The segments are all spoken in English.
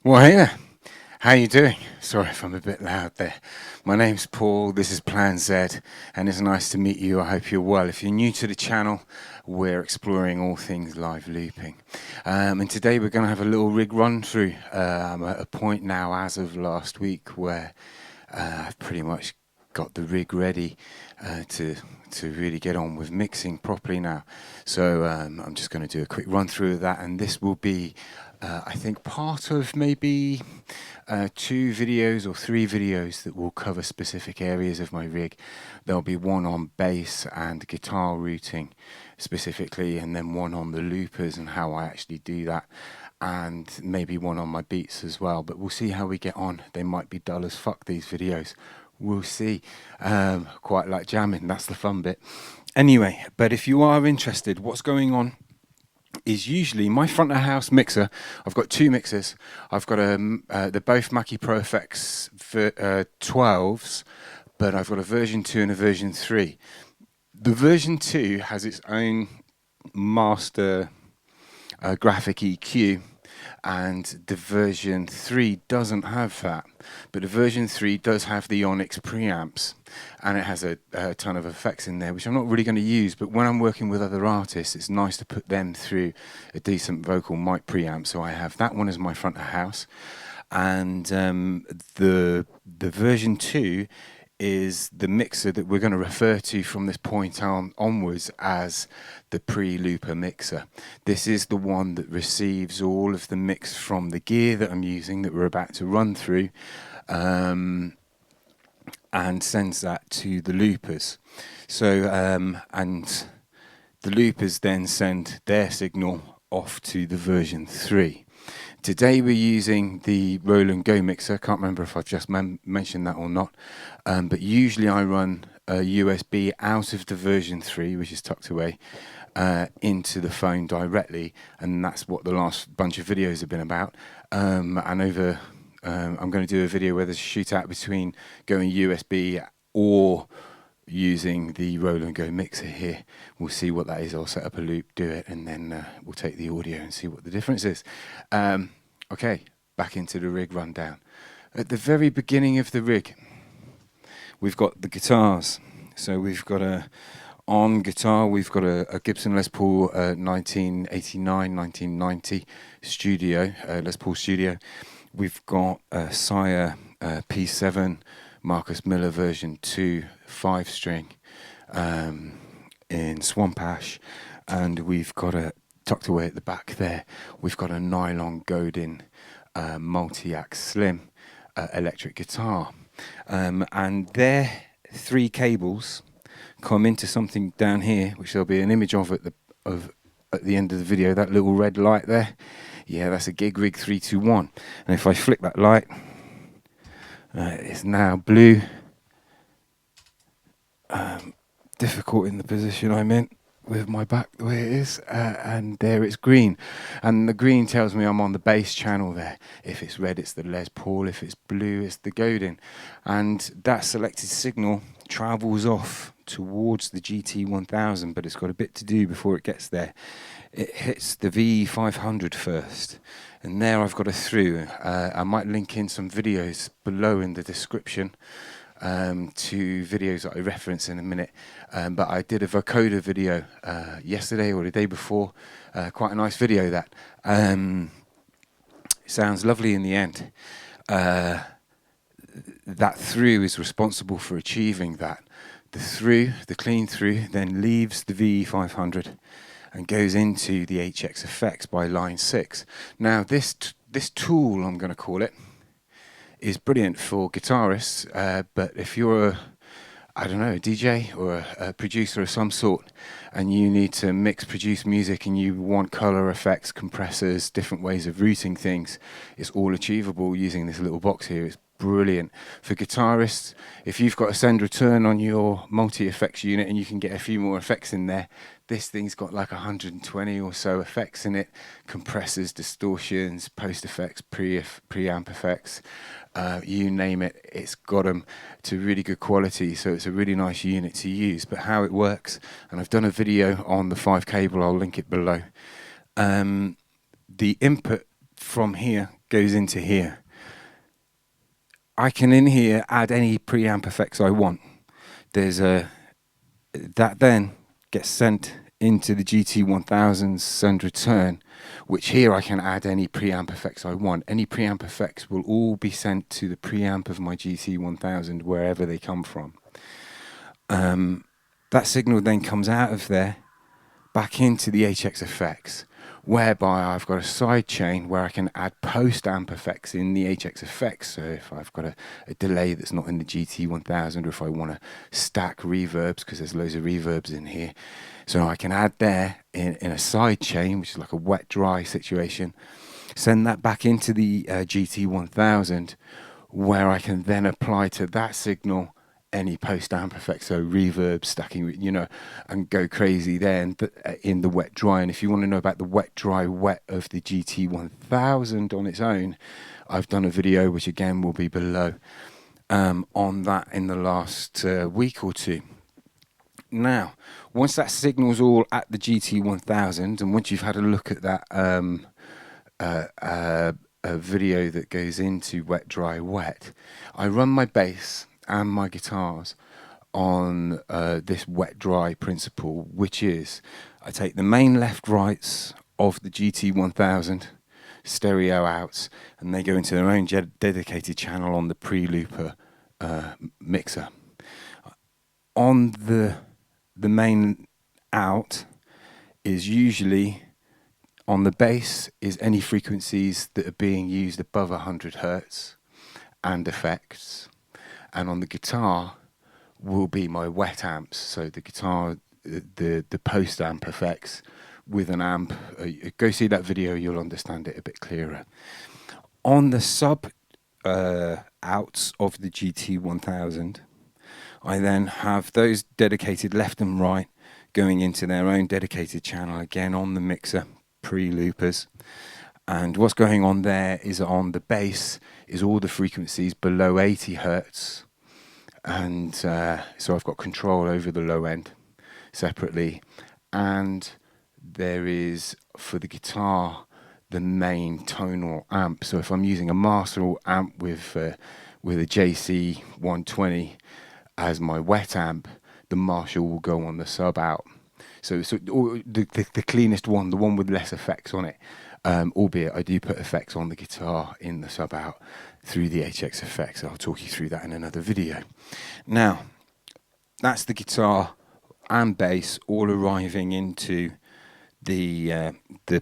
Well, hey there. How you doing? Sorry if I'm a bit loud there. My name's Paul, this is Plan Z, and it's nice to meet you. I hope you're well. If you're new to the channel, we're exploring all things live looping. And today we're going to have a little rig run through. I'm at a point now, as of last week, where I've pretty much got the rig ready to really get on with mixing properly now. So I'm just going to do a quick run through of that, and this will be I think part of maybe 2 videos or 3 videos that will cover specific areas of my rig. There'll be one on bass and guitar routing specifically, and then one on the loopers and how I actually do that, and maybe one on my beats as well. But we'll see how we get on. They might be dull as fuck, these videos. We'll see. Quite like jamming, that's the fun bit. Anyway, but if you are interested, what's going on is usually my front of house mixer. I've got 2 mixers. I've got they're both Mackie Pro Effects 12s, but I've got a version 2 and a version 3. The version 2 has its own master graphic EQ, and the version 3 doesn't have that, but the version 3 does have the Onyx preamps, and it has a ton of effects in there, which I'm not really going to use, but when I'm working with other artists, it's nice to put them through a decent vocal mic preamp. So I have that one as my front of house, and the version 2 is the mixer that we're going to refer to from this point onwards as the pre-looper mixer. This is the one that receives all of the mix from the gear that I'm using, that we're about to run through, and sends that to the loopers. So and the loopers then send their signal off to the version 3. Today we're using the Roland Go mixer. Can't remember if I've just mentioned that or not, but usually I run a USB out of the version 3, which is tucked away, into the phone directly, and that's what the last bunch of videos have been about. And over, I'm going to do a video where there's a shootout between going USB or using the Roland Go mixer here. We'll see what that is. I'll set up a loop, do it, and then we'll take the audio and see what the difference is. Okay, back into the rig rundown. At the very beginning of the rig, we've got the guitars. So we've got on guitar, we've got a Gibson Les Paul 1989, 1990 Studio, Les Paul Studio. We've got a Sire P7 Marcus Miller version 2 5-string in Swamp Ash, and we've got tucked away at the back there, we've got a nylon Godin multi-axe slim electric guitar, and their 3 cables come into something down here, which there'll be an image of at the end of the video. That little red light there, yeah, that's a Gig Rig 321, and if I flick that light, it's now blue. Difficult in the position I'm in with my back the way it is, and there it's green, and the green tells me I'm on the bass channel there. If it's red, it's the Les Paul. If it's blue, it's the Godin, and that selected signal travels off towards the GT1000, but it's got a bit to do before it gets there. It hits the VE500 first, and there I've got a through. I might link in some videos below in the description to videos that I reference in a minute, but I did a vocoder video yesterday or the day before, quite a nice video that sounds lovely in the end. That through is responsible for achieving that. The clean through then leaves the VE500 and goes into the HXeffects by line 6. Now this tool, I'm going to call it, is brilliant for guitarists, but if you're a DJ or a producer of some sort, and you need to produce music, and you want color effects, compressors, different ways of routing things, it's all achievable using this little box here. It's brilliant for guitarists. If you've got a send return on your multi-effects unit and you can get a few more effects in there, this thing's got like 120 or so effects in it: compressors, distortions, post effects, preamp effects, you name it, it's got them to really good quality. So it's a really nice unit to use. But how it works, and I've done a video on the 5 cable, I'll link it below. The input from here goes into here. I can in here add any preamp effects I want. There's a that then gets sent into the GT1000 send return, which here I can add any preamp effects I want. Any preamp effects will all be sent to the preamp of my GT1000 wherever they come from. That signal then comes out of there back into the HXeffects, whereby I've got a side chain where I can add post-amp effects in the HXeffects. So if I've got a delay that's not in the GT1000, or if I want to stack reverbs, because there's loads of reverbs in here, so I can add there in a side chain, which is like a wet-dry situation, send that back into the GT1000, where I can then apply to that signal any post-amp effects, so reverb, stacking, you know, and go crazy there in the wet dry. And if you want to know about the wet dry wet of the GT1000 on its own, I've done a video which again will be below on that in the last week or two. Now, once that signal's all at the GT1000, and once you've had a look at that a video that goes into wet dry wet, I run my bass and my guitars on this wet dry principle, which is I take the main left rights of the GT1000 stereo outs, and they go into their own dedicated channel on the pre-looper mixer. On the main out is usually, on the bass, is any frequencies that are being used above 100 Hertz and effects. And on the guitar will be my wet amps, so the guitar, the post amp effects with an amp. Go see that video, you'll understand it a bit clearer. On the sub outs of the GT1000, I then have those dedicated left and right going into their own dedicated channel, again on the mixer, pre-loopers. And what's going on there is on the bass is all the frequencies below 80 Hertz. And so I've got control over the low end separately. And there is, for the guitar, the main tonal amp. So if I'm using a master amp with a JC 120 as my wet amp, the Marshall will go on the sub out. So the cleanest one, the one with less effects on it, albeit I do put effects on the guitar in the sub out through the HXeffects. I'll talk you through that in another video. Now, that's the guitar and bass all arriving into the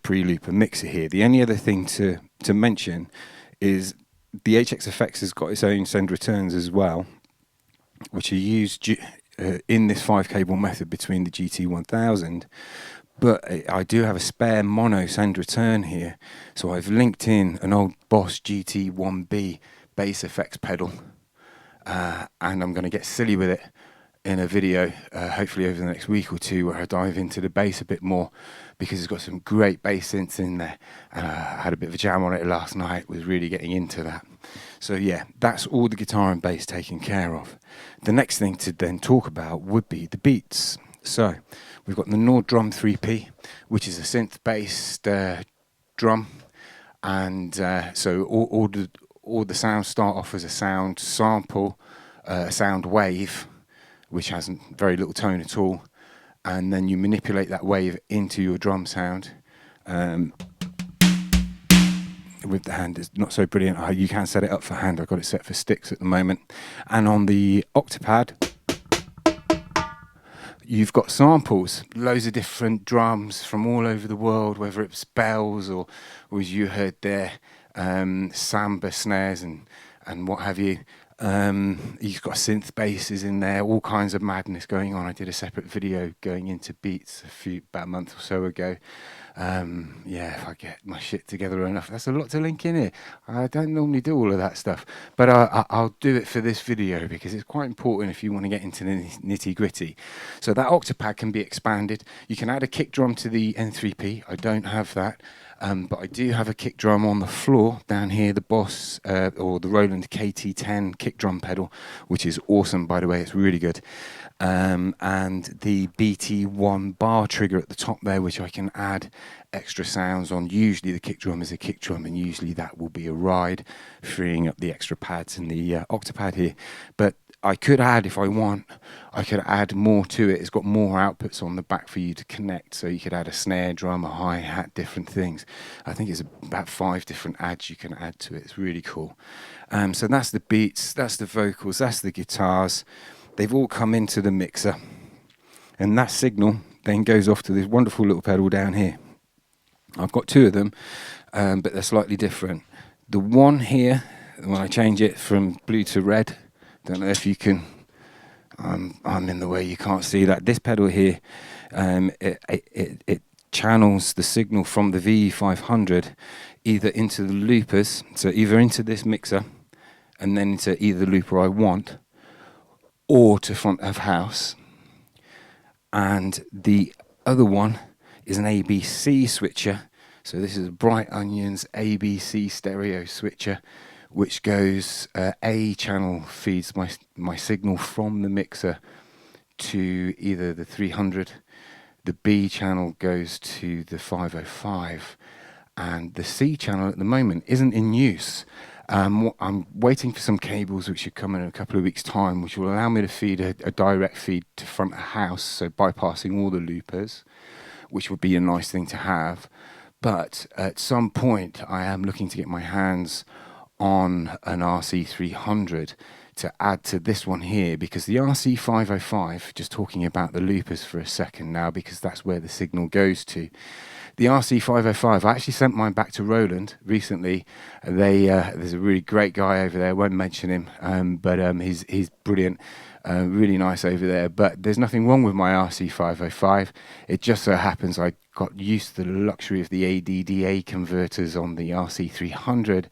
pre-looper mixer here. The only other thing to mention is the HXeffects has got its own send returns as well, which are used in this 5-cable method between the GT1000, but I do have a spare mono send return here, so I've linked in an old BOSS GT1B bass effects pedal, and I'm going to get silly with it in a video, hopefully over the next week or two, where I dive into the bass a bit more, because it's got some great bass synths in there, and I had a bit of a jam on it last night, was really getting into that. So yeah, that's all the guitar and bass taken care of. The next thing to then talk about would be the beats. So we've got the Nord Drum 3P, which is a synth-based drum, and so all the sounds start off as a sound sample, a sound wave, which has very little tone at all, and then you manipulate that wave into your drum sound. With the hand, it's not so brilliant. You can set it up for hand. I've got it set for sticks at the moment. And on the Octapad, you've got samples, loads of different drums from all over the world, whether it's bells or as you heard there, samba snares and what have you. You've got synth basses in there, all kinds of madness going on. I did a separate video going into beats about a month or so ago. Yeah, if I get my shit together enough, that's a lot to link in here. I don't normally do all of that stuff, but I'll do it for this video because it's quite important if you want to get into the nitty gritty. So that Octapad can be expanded. You can add a kick drum to the N3P. I don't have that. But I do have a kick drum on the floor down here, the Boss or the Roland KT10 kick drum pedal, which is awesome, by the way. It's really good. And the BT1 bar trigger at the top there, which I can add extra sounds on. Usually the kick drum is a kick drum, and usually that will be a ride, freeing up the extra pads in the octapad here. But I could add, if I want, I could add more to it. It's got more outputs on the back for you to connect, so you could add a snare drum, a hi-hat, different things. I think it's about 5 different adds you can add to it. It's really cool. So that's the beats, that's the vocals, that's the guitars. They've all come into the mixer, and that signal then goes off to this wonderful little pedal down here. I've got 2 of them, but they're slightly different. The one here, when I change it from blue to red, don't know if you can, I'm in the way, you can't see that. This pedal here, it channels the signal from the VE500 either into the loopers, so either into this mixer and then into either looper I want, or to front of house. And the other one is an ABC switcher. So this is a Bright Onion's ABC stereo switcher, which goes, A channel feeds my signal from the mixer to either the 300, the B channel goes to the 505, and the C channel at the moment isn't in use. I'm waiting for some cables which should come in a couple of weeks' time, which will allow me to feed a direct feed to front of house, so bypassing all the loopers, which would be a nice thing to have. But at some point I am looking to get my hands on an RC300 to add to this one here, because the RC505, just talking about the loopers for a second now, because that's where the signal goes to. The RC505, I actually sent mine back to Roland recently. There's a really great guy over there, I won't mention him, but he's brilliant, really nice over there. But there's nothing wrong with my RC505. It just so happens I got used to the luxury of the ADDA converters on the RC300,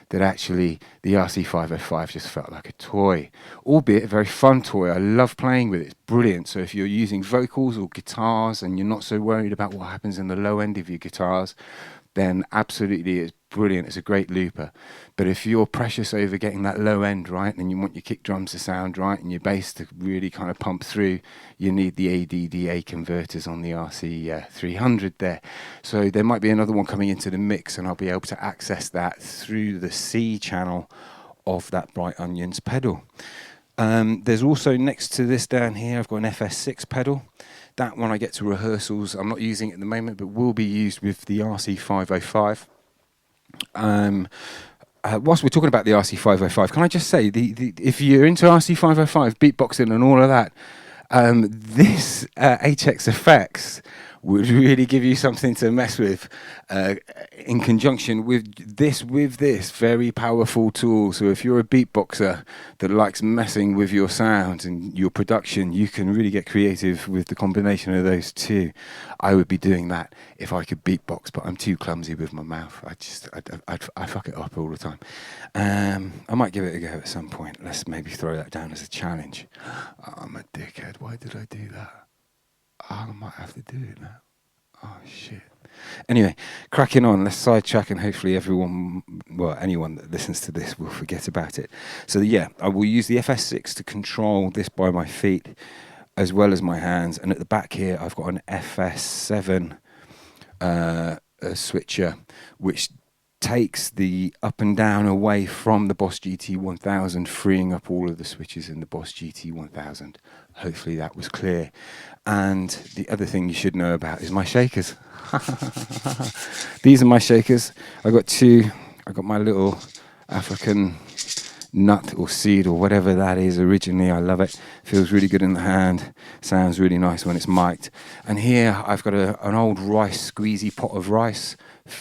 that actually the RC505 just felt like a toy, albeit a very fun toy. I love playing with it, it's brilliant. So if you're using vocals or guitars and you're not so worried about what happens in the low end of your guitars, then absolutely it's brilliant, it's a great looper. But if you're precious over getting that low end right, and you want your kick drums to sound right and your bass to really kind of pump through, you need the ADDA converters on the RC300 there. So there might be another one coming into the mix, and I'll be able to access that through the C channel of that Bright Onions pedal. There's also, next to this down here, I've got an FS6 pedal. That one I get to rehearsals. I'm not using it at the moment, but will be used with the RC505. Whilst we're talking about the RC505, can I just say, if you're into RC505, beatboxing and all of that, this HXeffects would really give you something to mess with, in conjunction with this very powerful tool. So if you're a beatboxer that likes messing with your sound and your production, you can really get creative with the combination of those two. I would be doing that if I could beatbox, but I'm too clumsy with my mouth. I fuck it up all the time. I might give it a go at some point. Let's maybe throw that down as a challenge. Oh, I'm a dickhead. Why did I do that? Oh, I might have to do it now. Oh, shit. Anyway, cracking on. Let's sidetrack, and hopefully everyone, well, anyone that listens to this will forget about it. So, yeah, I will use the FS6 to control this by my feet as well as my hands. And at the back here, I've got an FS7 switcher, which takes the up and down away from the BOSS GT1000, freeing up all of the switches in the BOSS GT1000. Hopefully that was clear. And the other thing you should know about is my shakers. These are my shakers. I got 2. I got my little African nut or seed or whatever that is originally. I love it. Feels really good in the hand. Sounds really nice when it's mic'd. And here I've got an old rice, squeezy pot of rice.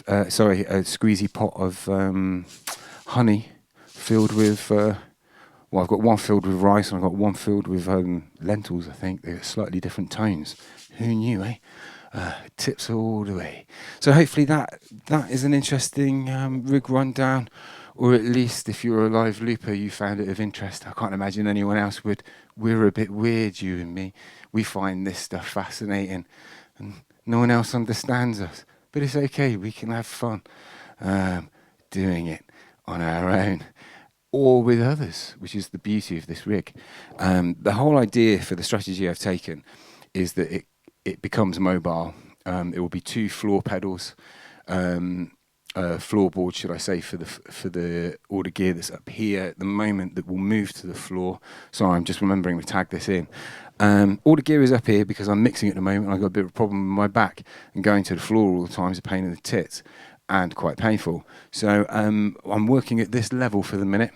A squeezy pot of honey filled with, well, I've got one filled with rice and I've got one filled with lentils, I think. They're slightly different tones. Who knew, eh? Tips all the way. So hopefully that is an interesting rig rundown, or at least if you're a live looper, you found it of interest. I can't imagine anyone else would. We're a bit weird, you and me. We find this stuff fascinating, and no one else understands us. But it's okay, we can have fun doing it on our own or with others, which is the beauty of this rig. The whole idea for the strategy I've taken is that it becomes mobile. It will be 2 floor pedals, floorboard, should I say, for all the gear that's up here at the moment that will move to the floor. Sorry, I'm just remembering to tag this in. All the gear is up here because I'm mixing at the moment. I've got a bit of a problem with my back, and going to the floor all the time is a pain in the tits and quite painful. So I'm working at this level for the minute,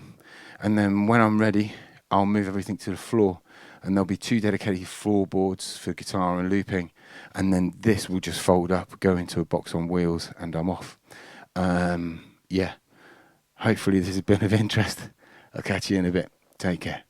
and then when I'm ready, I'll move everything to the floor, and there'll be 2 dedicated floorboards for guitar and looping, and then this will just fold up, go into a box on wheels, and I'm off. Yeah, hopefully this has been of interest. I'll catch you in a bit. Take care.